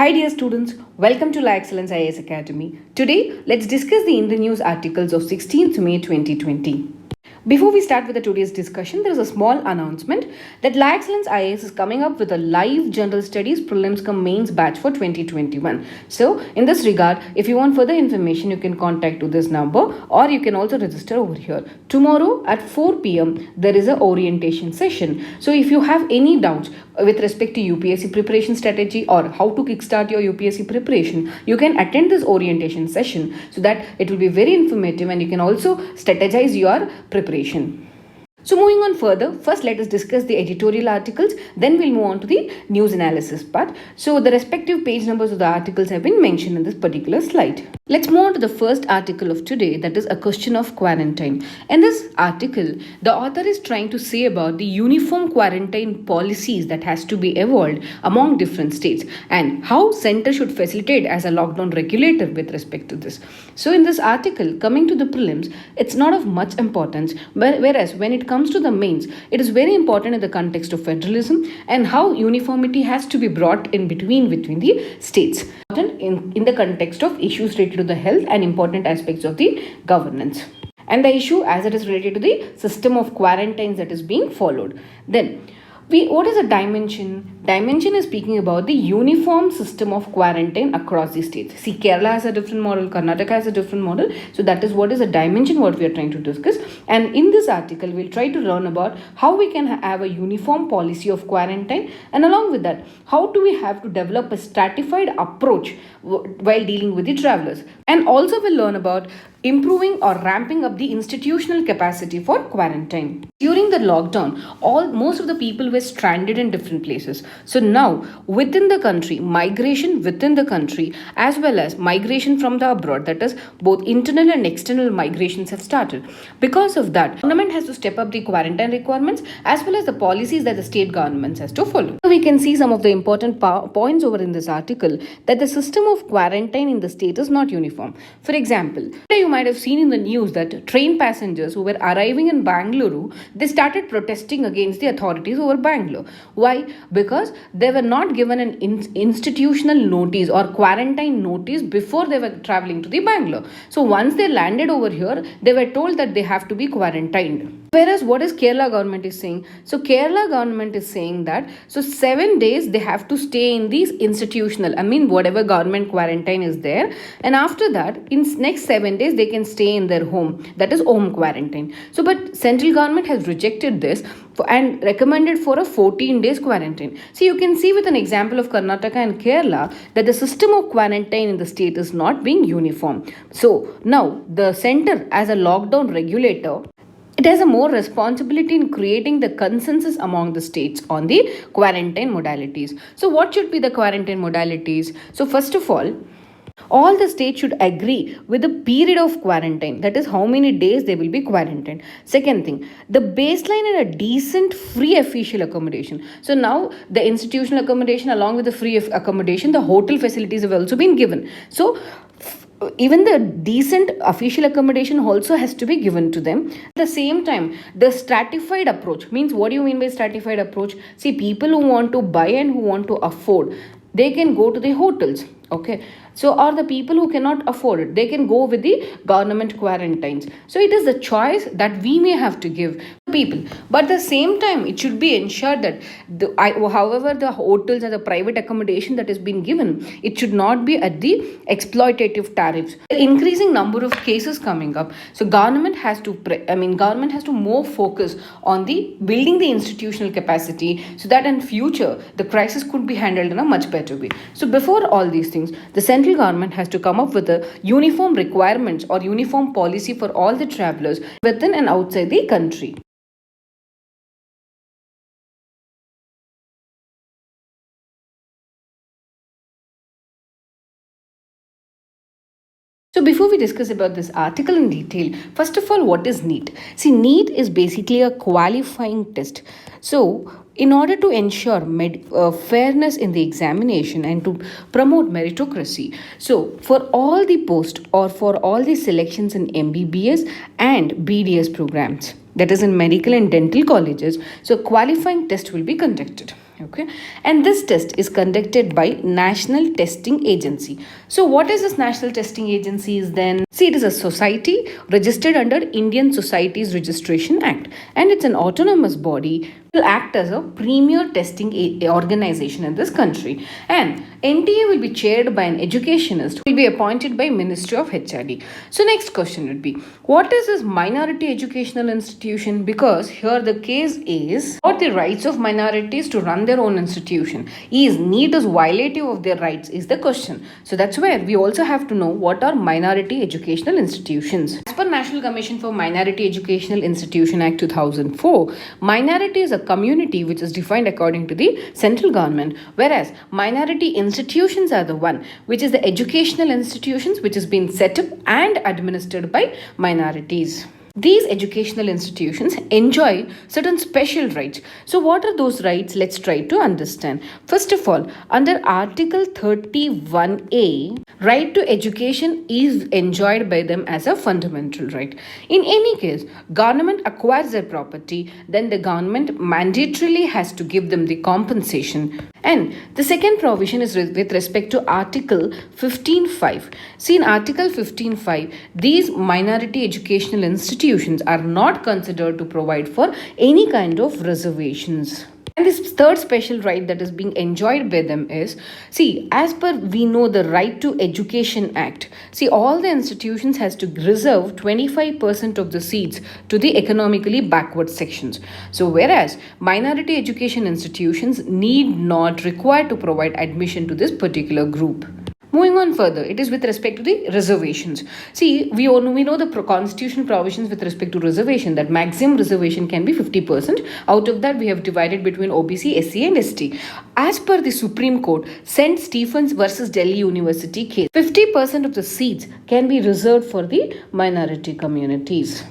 Hi dear students, welcome to La Excellence IAS Academy. Today, let's discuss the Indian News articles of 16th May 2020. Before we start with the today's discussion, there is a small announcement that La Excellence IAS is coming up with a live general studies prelims cum mains batch for 2021. So, in this regard, if you want further information, you can contact to this number or you can also register over here. Tomorrow at 4 p.m. there is a orientation session. So, if you have any doubts with respect to UPSC preparation strategy or how to kickstart your UPSC preparation, you can attend this orientation session so that it will be very informative and you can also strategize your preparation. So moving on further, first let us discuss the editorial articles, then we'll move on to the news analysis part. So the respective page numbers of the articles have been mentioned in this particular slide. Let's move on to the first article of today, that is a question of quarantine. In this article, the author is trying to say about the uniform quarantine policies that has to be evolved among different states and how center should facilitate as a lockdown regulator with respect to this. So in this article, coming to the prelims, it's not of much importance, whereas when it comes to the mains, it is very important in the context of federalism and how uniformity has to be brought in between the states in the context of issues related to the health and important aspects of the governance and the issue as it is related to the system of quarantines that is being followed. Then what is a dimension? Dimension is speaking about the uniform system of quarantine across the states. See, Kerala has a different model, Karnataka has a different model. So that is what is a dimension what we are trying to discuss. And in this article, we'll try to learn about how we can have a uniform policy of quarantine, and along with that, how do we have to develop a stratified approach while dealing with the travelers. And also we'll learn about improving or ramping up the institutional capacity for quarantine. During the lockdown, most of the people were stranded in different places. So now within the country, migration within the country as well as migration from the abroad, that is both internal and external migrations have started. Because of that, government has to step up the quarantine requirements as well as the policies that the state governments has to follow. So we can see some of the important points over in this article that the system of quarantine in the state is not uniform. For example, you might have seen in the news that train passengers who were arriving in Bangalore, they started protesting against the authorities over Bangalore. Why? Because they were not given an institutional notice or quarantine notice before they were traveling to the Bangalore. So once they landed over here, they were told that they have to be quarantined. Whereas what is Kerala government is saying? So Kerala government is saying that 7 days they have to stay in these institutional, whatever government quarantine is there, and after that in next 7 days they can stay in their home, that is home quarantine. So but central government has rejected this and recommended for a 14 days quarantine. So you can see with an example of Karnataka and Kerala that the system of quarantine in the state is not being uniform. So now the center as a lockdown regulator, it has a more responsibility in creating the consensus among the states on the quarantine modalities. So what should be the quarantine modalities? So first of all the states should agree with the period of quarantine, that is how many days they will be quarantined. Second thing, the baseline and a decent free official accommodation. So now the institutional accommodation along with the free accommodation, the hotel facilities have also been given. So even the decent official accommodation also has to be given to them. At the same time, the stratified approach means, what do you mean by stratified approach? See, people who want to buy and who want to afford, they can go to the hotels. Okay, so or the people who cannot afford it, they can go with the government quarantines. So it is a choice that we may have to give people, but at the same time it should be ensured that however the hotels and the private accommodation that has been given, it should not be at the exploitative tariffs. The increasing number of cases coming up, so government has to more focus on the building the institutional capacity so that in future the crisis could be handled in a much better way. So before all these things, the central government has to come up with a uniform requirements or uniform policy for all the travelers within and outside the country. So before we discuss about this article in detail, first of all, what is NEET? See, NEET is basically a qualifying test. So in order to ensure fairness in the examination and to promote meritocracy, so for all the post or for all the selections in MBBS and BDS programs, that is in medical and dental colleges, so qualifying test will be conducted. Okay, and this test is conducted by National Testing Agency. So what is this National Testing Agency is then? See, it is a society registered under Indian Societies Registration Act, and it's an autonomous body, will act as a premier testing organization in this country, and NTA will be chaired by an educationist who will be appointed by Ministry of HRD. So next question would be, what is this minority educational institution? Because here the case is what the rights of minorities to run their own institution. Is NEET is violative of their rights is the question. So that's where we also have to know what are minority educational institutions. As per National Commission for Minority Educational Institution Act 2004, minority is a community which is defined according to the central government, whereas minority institutions are the one which is the educational institutions which has been set up and administered by minorities. These educational institutions enjoy certain special rights. So what are those rights? Let's try to understand. First of all, under Article 31A, right to education is enjoyed by them as a fundamental right. In any case, government acquires their property, then the government mandatorily has to give them the compensation. And the second provision is with respect to Article 15.5. See, in Article 15.5, these minority educational institutions are not considered to provide for any kind of reservations. And this third special right that is being enjoyed by them is, see, as per we know the Right to Education Act, see, all the institutions has to reserve 25% of the seats to the economically backward sections. So whereas minority education institutions need not require to provide admission to this particular group. Moving on further, it is with respect to the reservations. See, we know the constitutional provisions with respect to reservation, that maximum reservation can be 50%. Out of that, we have divided between OBC, SC and ST. As per the Supreme Court, St. Stephens versus Delhi University case, 50% of the seats can be reserved for the minority communities.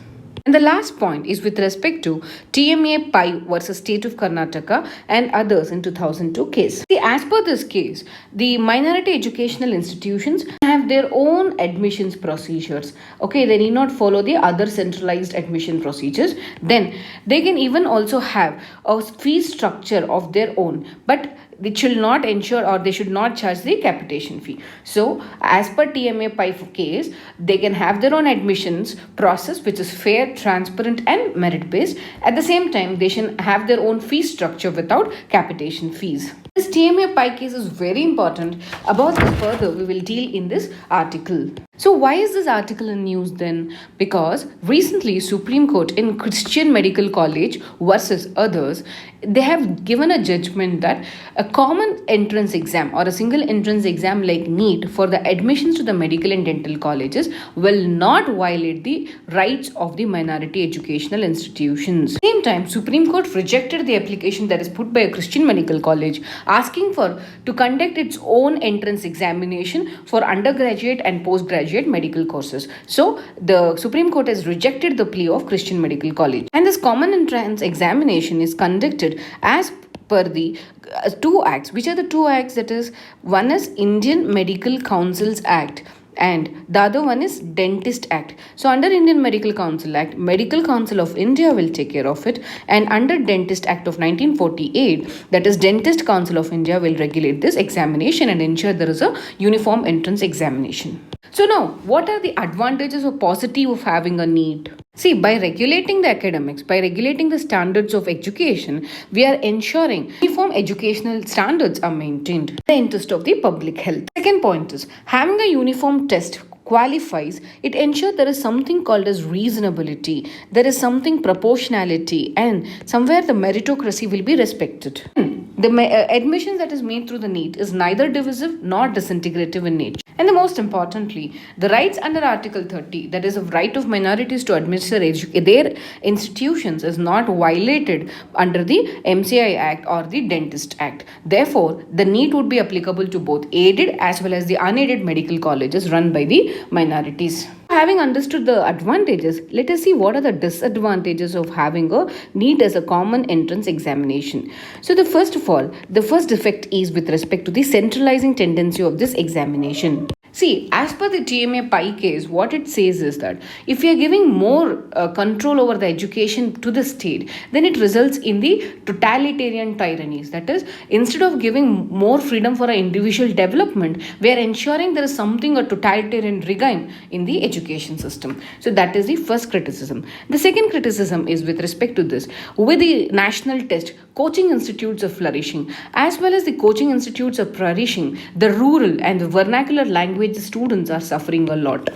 And the last point is with respect to TMA Pai versus State of Karnataka and others in 2002 case. See, as per this case, the minority educational institutions have their own admissions procedures. Okay, they need not follow the other centralized admission procedures. Then they can even also have a fee structure of their own, but it should not ensure or they should not charge the capitation fee. So as per TMA Pai case, they can have their own admissions process which is fair, transparent and merit based. At the same time, they should have their own fee structure without capitation fees. This TMA Pai case is very important. About this further, we will deal in this article. So why is this article in news then? Because recently Supreme Court in Christian Medical College versus others, they have given a judgment that a common entrance exam or a single entrance exam like NEET for the admissions to the medical and dental colleges will not violate the rights of the minority educational institutions. At the same time, Supreme Court rejected the application that is put by a Christian Medical College asking for to conduct its own entrance examination for undergraduate and postgraduate medical courses. So the Supreme Court has rejected the plea of Christian Medical College. And this common entrance examination is conducted as per the two acts. Which are the two acts? That is, one is Indian Medical Councils Act and the other one is Dentist Act. So under Indian Medical Council Act, Medical Council of India will take care of it, and under Dentist Act of 1948, that is Dentist Council of India will regulate this examination and ensure there is a uniform entrance examination. So now, what are the advantages or positive of having a NEET? See, by regulating the academics, by regulating the standards of education, we are ensuring uniform educational standards are maintained in the interest of the public health. Second point is, having a uniform test qualifies, it ensures there is something called as reasonability, there is something proportionality, and somewhere the meritocracy will be respected. The admission that is made through the NEET is neither divisive nor disintegrative in nature. And the most importantly, the rights under Article 30, that is a right of minorities to administer their institutions, is not violated under the MCI Act or the Dentist Act. Therefore, the NEET would be applicable to both aided as well as the unaided medical colleges run by the minorities. Having understood the advantages, let us see what are the disadvantages of having a NEET as a common entrance examination. So the first of all, the first defect is with respect to the centralizing tendency of this examination. See, as per the TMA Pi case, what it says is that if we are giving more control over the education to the state, then it results in the totalitarian tyrannies. That is, instead of giving more freedom for our individual development, we are ensuring there is something a totalitarian regime in the education system. So that is the first criticism. The second criticism is with respect to this. With the national test, coaching institutes are flourishing. As well as the coaching institutes are flourishing, the rural and the vernacular language students are suffering a lot.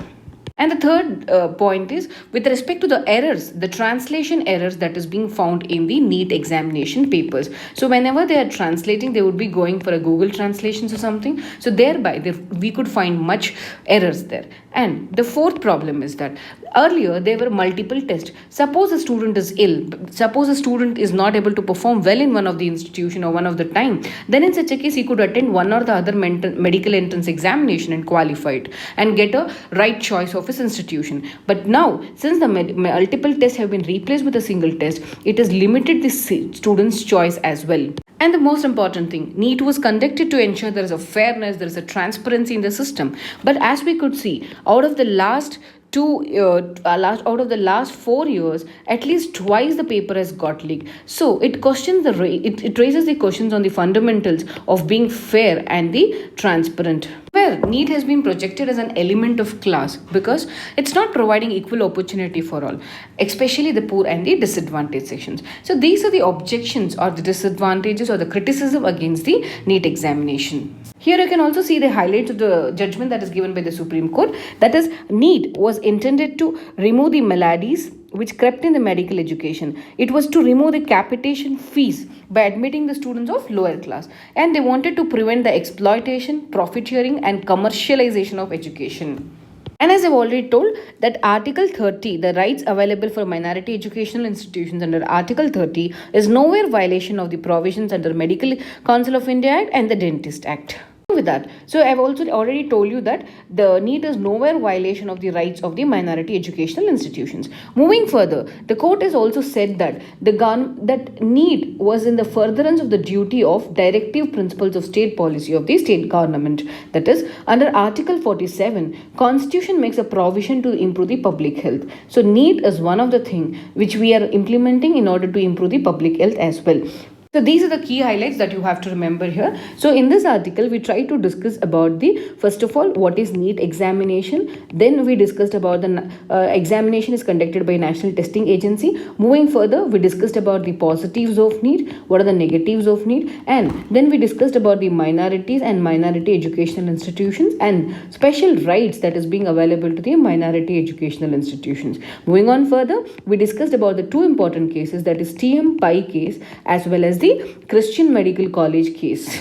And the third point is with respect to the errors, the translation errors that is being found in the NEET examination papers. So whenever they are translating, they would be going for a Google translations or something. So thereby we could find much errors there. And the fourth problem is that earlier there were multiple tests. Suppose a student is ill, suppose a student is not able to perform well in one of the institution or one of the time, then in such a case he could attend one or the other medical entrance examination and qualify it and get a right choice of his institution. But now, since the multiple tests have been replaced with a single test, it has limited the student's choice as well. And the most important thing, NEET was conducted to ensure there is a fairness, there is a transparency in the system. But as we could see, out of the last 4 years, at least twice the paper has got leaked. So it questions it raises the questions on the fundamentals of being fair and the transparent. Where NEET has been projected as an element of class because it's not providing equal opportunity for all, especially the poor and the disadvantaged sections. So these are the objections or the disadvantages or the criticism against the NEET examination. Here you can also see the highlights of the judgment that is given by the Supreme Court. That is, NEET was intended to remove the maladies which crept in the medical education. It was to remove the capitation fees by admitting the students of lower class. And they wanted to prevent the exploitation, profiteering and commercialization of education. And as I've already told, that Article 30, the rights available for minority educational institutions under Article 30 is nowhere violation of the provisions under Medical Council of India Act and the Dentist Act. With that, so I've also already told you that the NEET is nowhere violation of the rights of the minority educational institutions. Moving further, the court has also said that that NEET was in the furtherance of the duty of directive principles of state policy of the state government. That is, under Article 47, Constitution makes a provision to improve the public health. So NEET is one of the things which we are implementing in order to improve the public health as well. So these are the key highlights that you have to remember here. So in this article, we try to discuss about first of all, what is NEET examination. Then we discussed about the examination is conducted by National Testing Agency. Moving further, we discussed about the positives of NEET, what are the negatives of NEET. And then we discussed about the minorities and minority educational institutions and special rights that is being available to the minority educational institutions. Moving on further, we discussed about the two important cases, that is TM Pi case as well as the Christian Medical College case.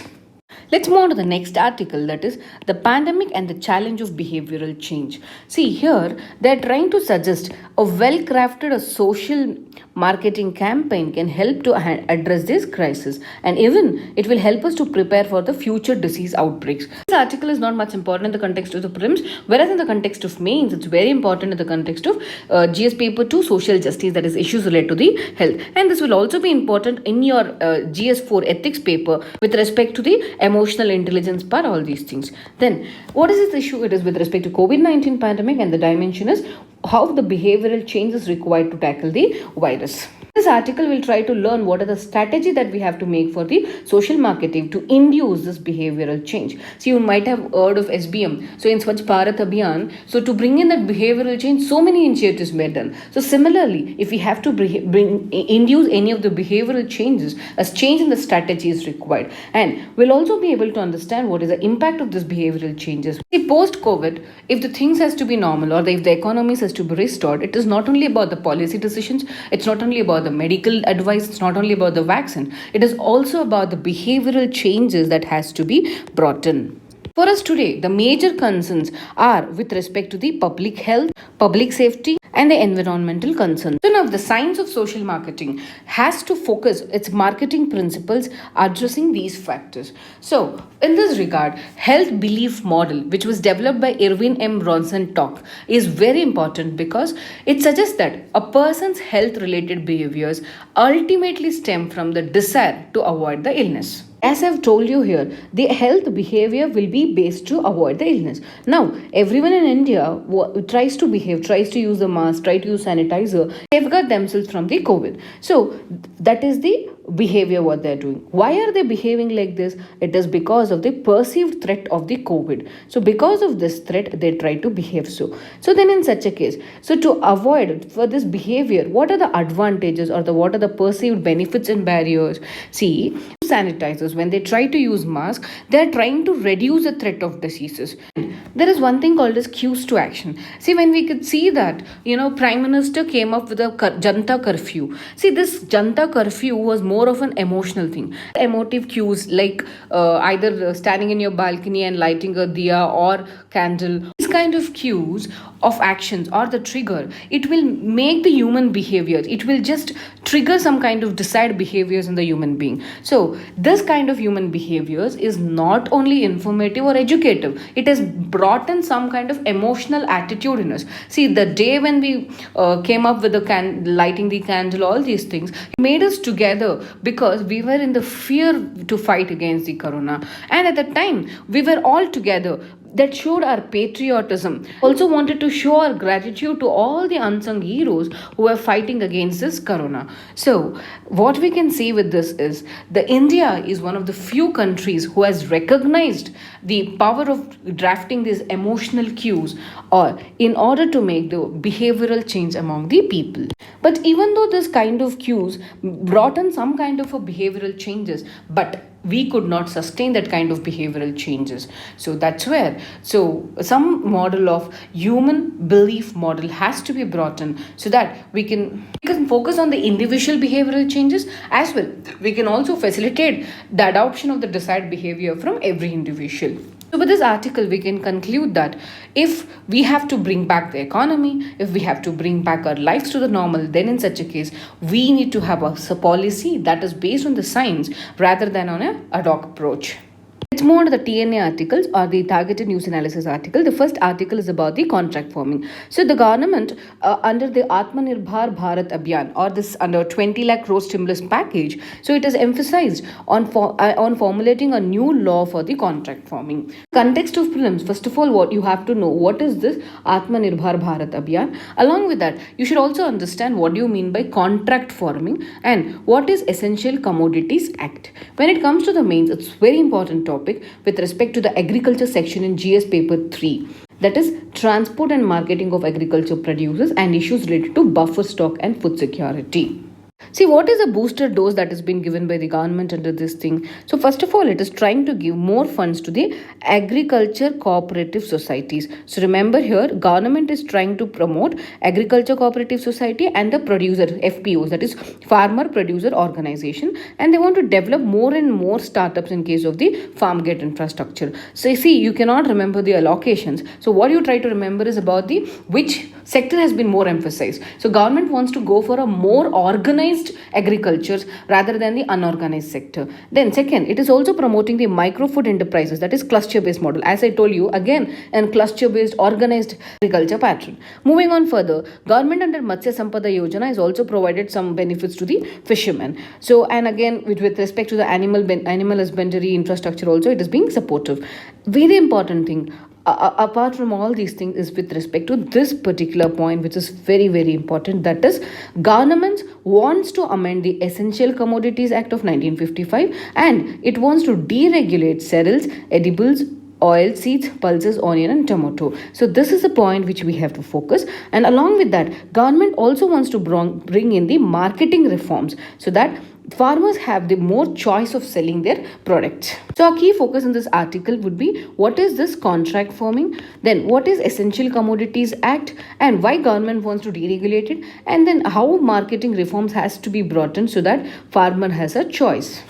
Let's move on to the next article, that is the pandemic and the challenge of behavioral change. See, here they're trying to suggest a well-crafted social marketing campaign can help to address this crisis, and even it will help us to prepare for the future disease outbreaks. This article is not much important in the context of the prelims, whereas in the context of mains, it's very important in the context of GS paper 2 social justice, that is issues related to the health. And this will also be important in your GS 4 ethics paper with respect to the emotional intelligence part, all these things. Then what is this issue? It is with respect to COVID-19 pandemic, and the dimension is how the behavioral change is required to tackle the virus. This article will try to learn what are the strategy that we have to make for the social marketing to induce this behavioral change. So you might have heard of SBM. So in Swachh Bharat Abhiyan, so to bring in that behavioral change, so many initiatives were done. So similarly, if we have to induce any of the behavioral changes, a change in the strategy is required. And we'll also be able to understand what is the impact of this behavioral changes. See, post-COVID, if the things has to be normal or if the economies has to be restored, it is not only about the policy decisions, it's not only about the medical advice, it's not only about the vaccine, it is also about the behavioral changes that has to be brought in. For us today, the major concerns are with respect to the public health, public safety, and the environmental concerns. So now the science of social marketing has to focus its marketing principles addressing these factors. So in this regard, health belief model, which was developed by Irwin M. Ronson-Tock, is very important because it suggests that a person's health related behaviors ultimately stem from the desire to avoid the illness. As I've told you here, the health behavior will be based to avoid the illness. Now everyone in India tries to behave, tries to use the mask, try to use sanitizer, safeguard themselves from the COVID. So that is the behavior what they're doing. Why are they behaving like this? It is because of the perceived threat of the COVID. So because of this threat they try to behave so then in such a case, so to avoid for this behavior, what are the advantages or what are the perceived benefits and barriers? See, sanitizers, when they try to use mask, they are trying to reduce the threat of diseases. There is one thing called as cues to action. See, when we could see that, Prime Minister came up with a Janta curfew. See, this Janta curfew was more of an emotional thing. Emotive cues like either standing in your balcony and lighting a diya or candle. These kind of cues of actions or the trigger, it will make the human behavior. It will just trigger some kind of desired behaviors in the human being. So this kind of human behaviors is not only informative or educative. It has brought in some kind of emotional attitude in us. See, the day when we came up with the lighting the candle, all these things, it made us together because we were in the fear to fight against the corona. And at the time, we were all together. That showed our patriotism. Also wanted to show our gratitude to all the unsung heroes who are fighting against this corona. So what we can see with this is the India is one of the few countries who has recognized the power of drafting these emotional cues or in order to make the behavioral change among the people. But even though this kind of cues brought in some kind of a behavioral changes, but we could not sustain that kind of behavioral changes. So that's where some model of human belief model has to be brought in so that we can focus on the individual behavioral changes as well. We can also facilitate the adoption of the desired behavior from every individual. So with this article, we can conclude that if we have to bring back the economy, if we have to bring back our lives to the normal, then in such a case, we need to have a policy that is based on the science rather than on a ad hoc approach. Let's move on to the TNA articles or the targeted news analysis article. The first article is about the contract forming. So the government under the Atmanirbhar Bharat Abhiyan or this under 20 lakh crore stimulus package, so it has emphasized on formulating a new law for the contract forming. Context of prelims, first of all, what you have to know, what is this Atmanirbhar Bharat Abhiyan? Along with that, you should also understand what do you mean by contract forming and what is Essential Commodities Act. When it comes to the mains, it's very important topic with respect to the agriculture section in GS paper 3, that is transport and marketing of agriculture produces and issues related to buffer stock and food security. See, what is a booster dose that has been given by the government under this thing? So first of all, it is trying to give more funds to the agriculture cooperative societies. So remember here, government is trying to promote agriculture cooperative society and the producer FPOs, that is farmer producer organization, and they want to develop more and more startups in case of the farm gate infrastructure. So you see, you cannot remember the allocations. So what you try to remember is about the which sector has been more emphasized. So government wants to go for a more organized agriculture rather than the unorganized sector. Then second, it is also promoting the micro food enterprises, that is cluster based model. As I told you again, and cluster based organized agriculture pattern. Moving on further, government under Matsya Sampada Yojana has also provided some benefits to the fishermen. So and again with respect to the animal husbandry infrastructure also, it is being supportive. Very important thing. Apart from all these things is with respect to this particular point, which is very, very important, that is government wants to amend the Essential Commodities Act of 1955 and it wants to deregulate cereals, edibles, oil seeds, pulses, onion and tomato. So this is a point which we have to focus, and along with that, government also wants to bring in the marketing reforms so that farmers have the more choice of selling their products. So our key focus in this article would be what is this contract forming, then what is Essential Commodities Act and why government wants to deregulate it, and then how marketing reforms has to be brought in so that farmer has a choice.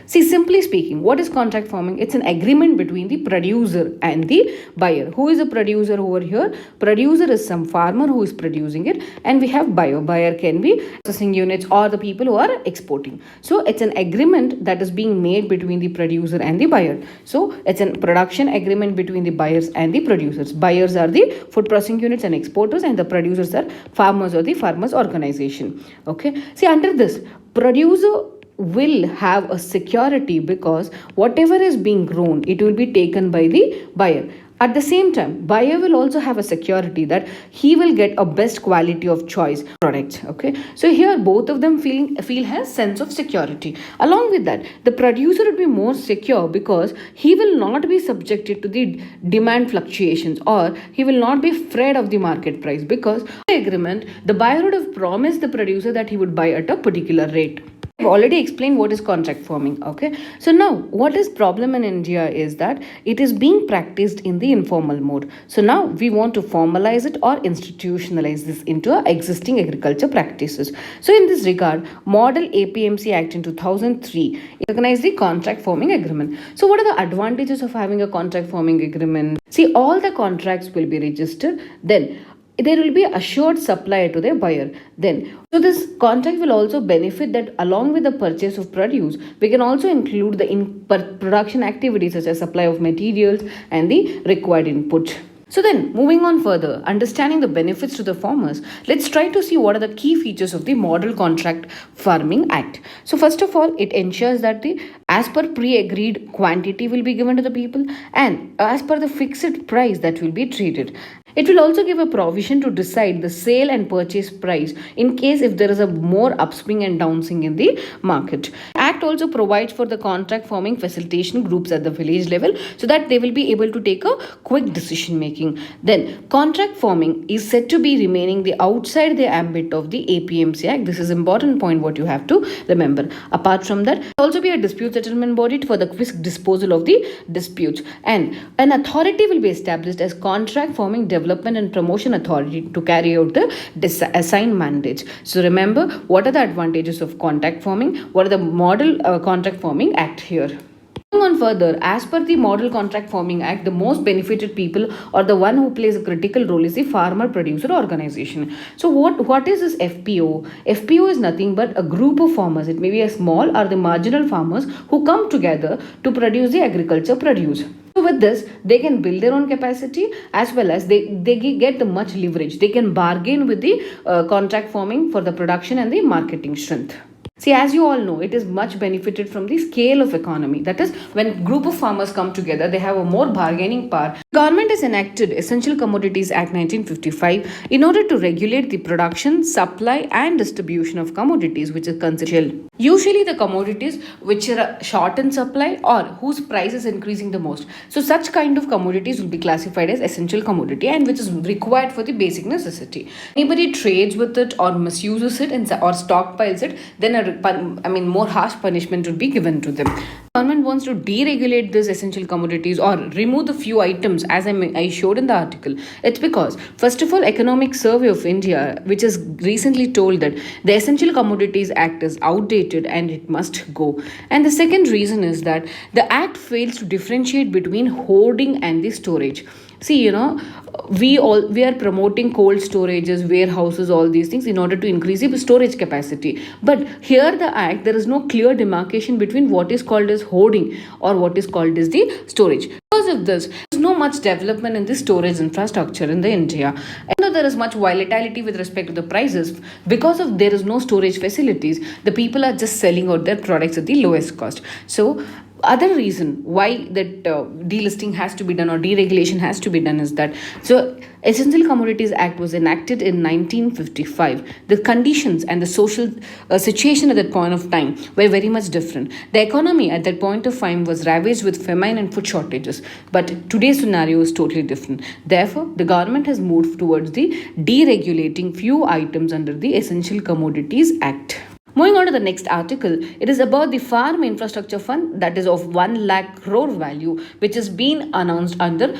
See, simply speaking, what is contract farming? It's an agreement between the producer and the buyer. Who is a producer over here? Producer is some farmer who is producing it, and we have buyer. Buyer can be processing units or the people who are exporting. So it's an agreement that is being made between the producer and the buyer. So it's a production agreement between the buyers and the producers. Buyers are the food processing units and exporters, and the producers are farmers or the farmers organization. Okay. See, under this, producer will have a security because whatever is being grown, it will be taken by the buyer. At the same time, buyer will also have a security that he will get a best quality of choice products. Okay, so here both of them feel has sense of security. Along with that, the producer would be more secure because he will not be subjected to the demand fluctuations, or he will not be afraid of the market price, because the agreement, the buyer would have promised the producer that he would buy at a particular rate. I've already explained what is contract farming. Okay, so now what is problem in India is that it is being practiced in the informal mode. So now we want to formalize it or institutionalize this into our existing agriculture practices. So in this regard, Model APMC Act in 2003 recognized the contract farming agreement. So what are the advantages of having a contract farming agreement? See, all the contracts will be registered. Then there will be assured supply to the buyer. Then so this contract will also benefit that along with the purchase of produce, we can also include the production activities such as supply of materials and the required input. So then, moving on further, understanding the benefits to the farmers, let's try to see what are the key features of the Model Contract Farming Act. So first of all, it ensures that the as per pre-agreed quantity will be given to the people, and as per the fixed price that will be treated. It will also give a provision to decide the sale and purchase price in case if there is a more upswing and downswing in the market. Act also provides for the contract farming facilitation groups at the village level so that they will be able to take a quick decision making. Then contract farming is said to be remaining the outside the ambit of the APMC Act. This is important point what you have to remember. Apart from that, also be a dispute settlement body for the quick disposal of the disputes, and an authority will be established as contract farming development and promotion authority to carry out the assigned mandates. So remember, what are the advantages of contract farming? What are the Model Contract Farming Act here? Moving on further, as per the Model Contract Farming Act, the most benefited people or the one who plays a critical role is the farmer producer organization. So what is this FPO? FPO is nothing but a group of farmers. It may be a small or the marginal farmers who come together to produce the agriculture produce. So with this, they can build their own capacity as well as they get the much leverage. They can bargain with the contract farming for the production and the marketing strength. See, as you all know, it is much benefited from the scale of economy. That is, when group of farmers come together, they have a more bargaining power. Government has enacted Essential Commodities Act 1955 in order to regulate the production, supply and distribution of commodities which is considered. Usually the commodities which are short in supply or whose price is increasing the most. So such kind of commodities will be classified as essential commodity and which is required for the basic necessity. Anybody trades with it or misuses it and or stockpiles it, then more harsh punishment would be given to them. Government wants to deregulate these essential commodities or remove the few items as I showed in the article. It's because, first of all, Economic Survey of India, which has recently told that the Essential Commodities Act is outdated and it must go. And the second reason is that the act fails to differentiate between hoarding and the storage. See, we are promoting cold storages, warehouses, all these things in order to increase the storage capacity. But here the act, there is no clear demarcation between what is called as hoarding or what is called as the storage. Because of this, there is no much development in the storage infrastructure in the India. And though there is much volatility with respect to the prices, because of there is no storage facilities, the people are just selling out their products at the lowest cost. So other reason why that delisting has to be done or deregulation has to be done is that Essential Commodities Act was enacted in 1955. The conditions and the social situation at that point of time were very much different. The economy at that point of time was ravaged with famine and food shortages, but today's scenario is totally different. Therefore, the government has moved towards the deregulating few items under the Essential Commodities Act. Moving on to the next article, it is about the Farm Infrastructure Fund that is of 1 lakh crore value, which has been announced under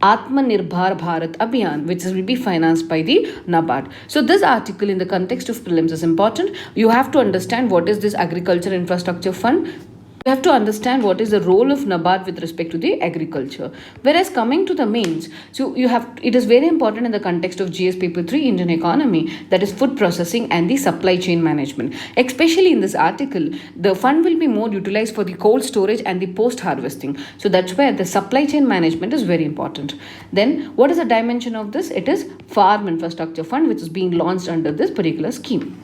Atmanirbhar Bharat Abhiyan, which will be financed by the NABARD. So this article in the context of prelims is important. You have to understand what is this Agriculture Infrastructure Fund. You have to understand what is the role of NABARD with respect to the agriculture. Whereas coming to the mains, it is very important in the context of GS Paper 3 Indian economy, that is food processing and the supply chain management. Especially in this article, the fund will be more utilized for the cold storage and the post harvesting. So that's where the supply chain management is very important. Then what is the dimension of this? It is Farm Infrastructure Fund, which is being launched under this particular scheme.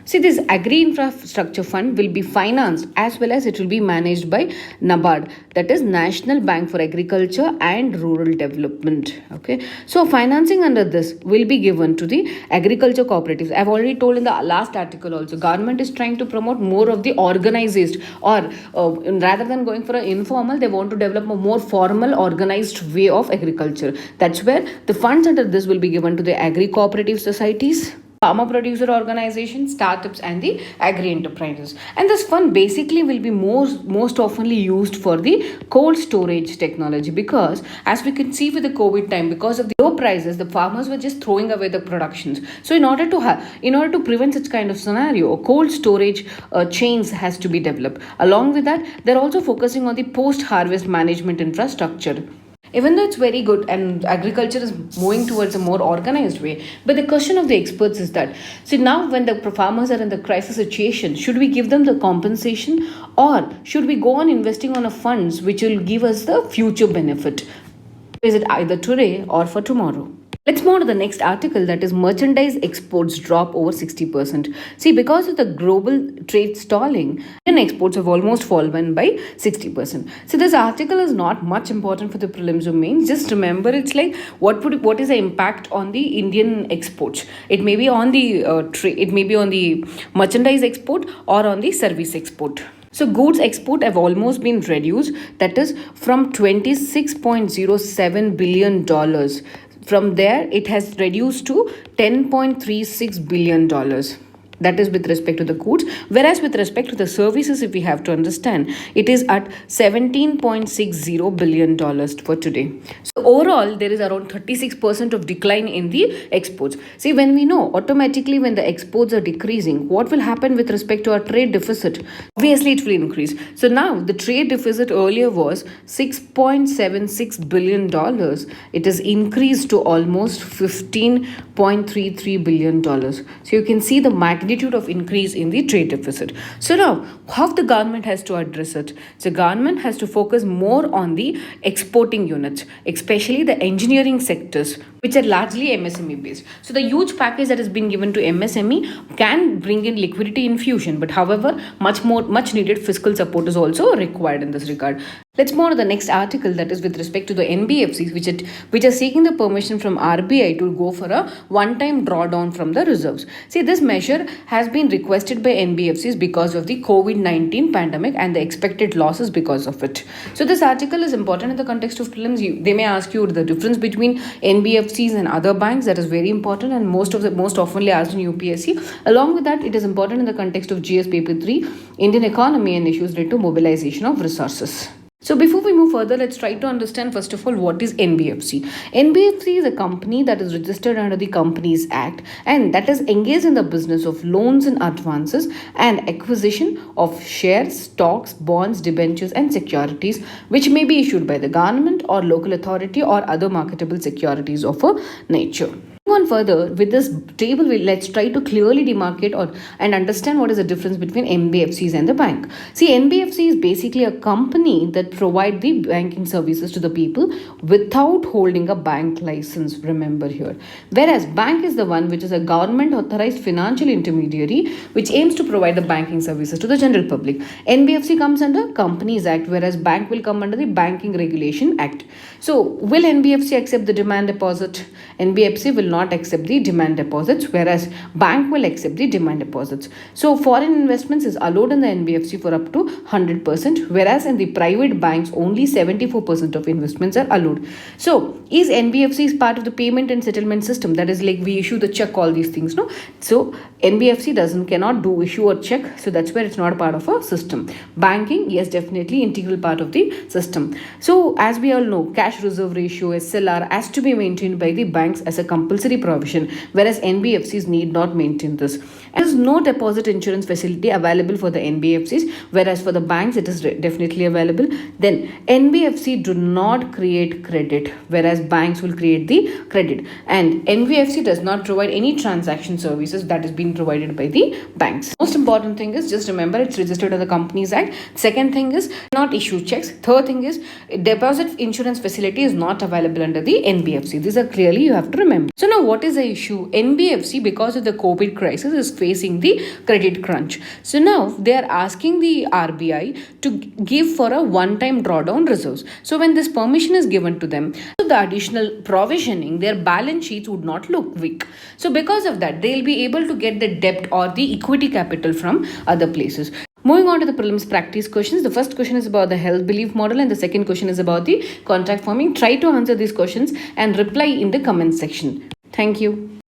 See, this agri infrastructure fund will be financed as well as it will be managed by NABARD, that is National Bank for Agriculture and Rural Development. Okay, so financing under this will be given to the agriculture cooperatives. I've already told in the last article also, government is trying to promote more of the organized, or rather than going for an informal, they want to develop a more formal organized way of agriculture. That's where the funds under this will be given to the agri cooperative societies, farmer producer organizations, startups, and the agri enterprises. And this fund basically will be most oftenly used for the cold storage technology, because as we can see with the COVID time, because of the low prices, the farmers were just throwing away the productions. So in order to prevent such kind of scenario, cold storage chains has to be developed. Along with that, they're also focusing on the post harvest management infrastructure. Even though it's very good and agriculture is moving towards a more organized way, but the question of the experts is that, see, now when the farmers are in the crisis situation, should we give them the compensation, or should we go on investing on a funds which will give us the future benefit? Is it either today or for tomorrow? Let's move on to the next article, that is merchandise exports drop over 60%. See, because of the global trade stalling, Indian exports have almost fallen by 60%. So this article is not much important for the prelims or mains. Just remember, it's like what is the impact on the Indian exports? It may be on the it may be on the merchandise export or on the service export. So goods export have almost been reduced, that is from $26.07 billion. From there, it has reduced to $10.36 billion. That is with respect to the goods. Whereas with respect to the services, if we have to understand, it is at $17.60 billion for today. So overall, there is around 36% of decline in the exports. See, when we know automatically when the exports are decreasing, what will happen with respect to our trade deficit? Obviously, it will increase. So now the trade deficit earlier was $6.76 billion. It has increased to almost $15.33 billion. So you can see the magnitude of increase in the trade deficit. So now, how the government has to address it? So government has to focus more on the exporting units, especially the engineering sectors, which are largely MSME based. So the huge package that has been given to MSME can bring in liquidity infusion, but however, much needed fiscal support is also required in this regard. Let's move on to the next article, that is with respect to the NBFCs, which are seeking the permission from RBI to go for a one-time drawdown from the reserves. See, this measure has been requested by NBFCs because of the COVID-19 pandemic and the expected losses because of it. So this article is important in the context of prelims. They may ask you the difference between NBFCs and other banks. That is very important and most oftenly asked in UPSC. Along with that, it is important in the context of GS Paper 3, Indian economy and issues related to mobilization of resources. So before we move further, let's try to understand first of all what is NBFC. NBFC is a company that is registered under the Companies Act and that is engaged in the business of loans and advances and acquisition of shares, stocks, bonds, debentures and securities which may be issued by the government or local authority or other marketable securities of a nature. On further with this table, let's try to clearly demarcate and understand what is the difference between NBFCs and the bank. See, NBFC is basically a company that provide the banking services to the people without holding a bank license, remember here. Whereas bank is the one which is a government authorized financial intermediary which aims to provide the banking services to the general public. NBFC comes under Companies Act, whereas bank will come under the Banking Regulation Act. So will NBFC accept the demand deposit? NBFC will not accept the demand deposits, whereas bank will accept the demand deposits. So foreign investments is allowed in the NBFC for up to 100%, whereas in the private banks only 74% of investments are allowed. So is NBFC part of the payment and settlement system? That is like we issue the check, all these things, no? So NBFC cannot do issue a check, so that's where it's not a part of a system. Banking, yes, definitely integral part of the system. So as we all know, cash reserve ratio SLR has to be maintained by the banks as a compulsory provision, whereas NBFCs need not maintain this. And there is no deposit insurance facility available for the NBFCs, whereas for the banks it is definitely available. Then NBFC do not create credit, whereas banks will create the credit, and NBFC does not provide any transaction services that is being provided by the banks. Most important thing is just remember it's registered under the Companies Act. Second thing is not issue checks. Third thing is deposit insurance facility is not available under the NBFC. These are clearly you have to remember. So now what is the issue? NBFC, because of the COVID crisis, is facing the credit crunch. So now they are asking the RBI to give for a one-time drawdown reserves. So when this permission is given to them, so the additional provisioning, their balance sheets would not look weak. So because of that, they'll be able to get the debt or the equity capital from other places. Moving on to the prelims practice questions. The first question is about the health belief model and the second question is about the contract forming. Try to answer these questions and reply in the comment section. Thank you.